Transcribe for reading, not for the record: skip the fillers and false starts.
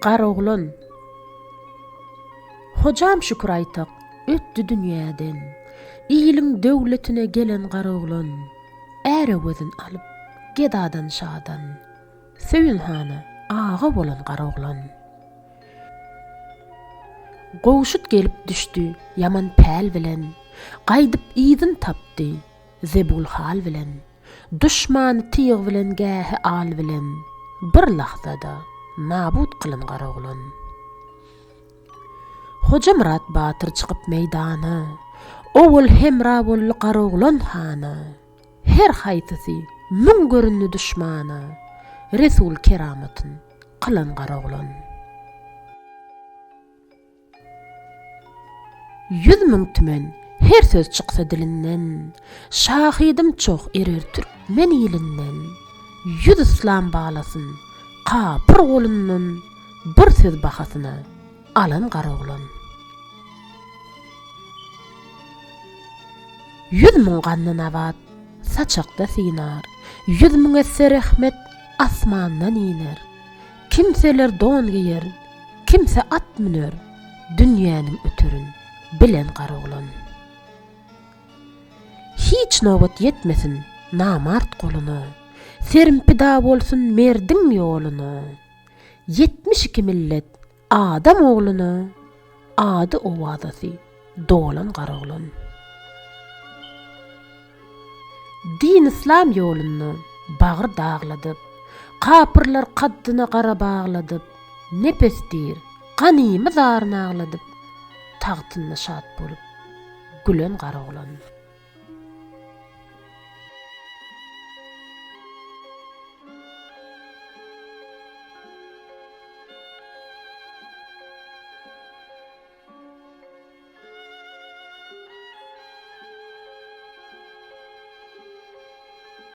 Garoglan. Hocam şükür aytak, öttü dünýäden. Iyiliň döwletine gelen garoglan. Äre gözün alyp, gedadan şadan. Söýün hana, ağa bolan garoglan. Goşut gelip düşdü, yaman päl bilen. Gaýdyp ýyzyn tapdy, zebul hal bilen. Düşmany tyýg bilen gähi al bilen. Bir lahzada nabut kılın garoglan. Hoca Murat Batyr çykyp meýdana, owul hemra bolly garoglan hana. Her haýtysy müň görünni düşmana, Resul keramatyn kılan garoglan. 100 000 tümen her söz çyksa dilinden, şahidim çok erer Türkmen ýylynden. 100 islam balasyn, kapır golundan bir söz bahasyna alan garoglan. 100 000 ganny nawat saçakda sinar, 100 000 eser rahmet asmandan iner. Kimseler don giyer, kimse at miner, dünýäniň ötürün bilen garoglan. Hiç nowat yetmesin namart goluna, sermpida bolsun merdiň ýoluna. 72 millet adam ogluna, ady owazasy dolan garoglan. Din islam ýolunu bagyr dagladyp, kapyrlar kaddyna gara bagladyp, nepesdir, ganymy zaryny agladyp, tagtyna şat bolup gülen garoglan.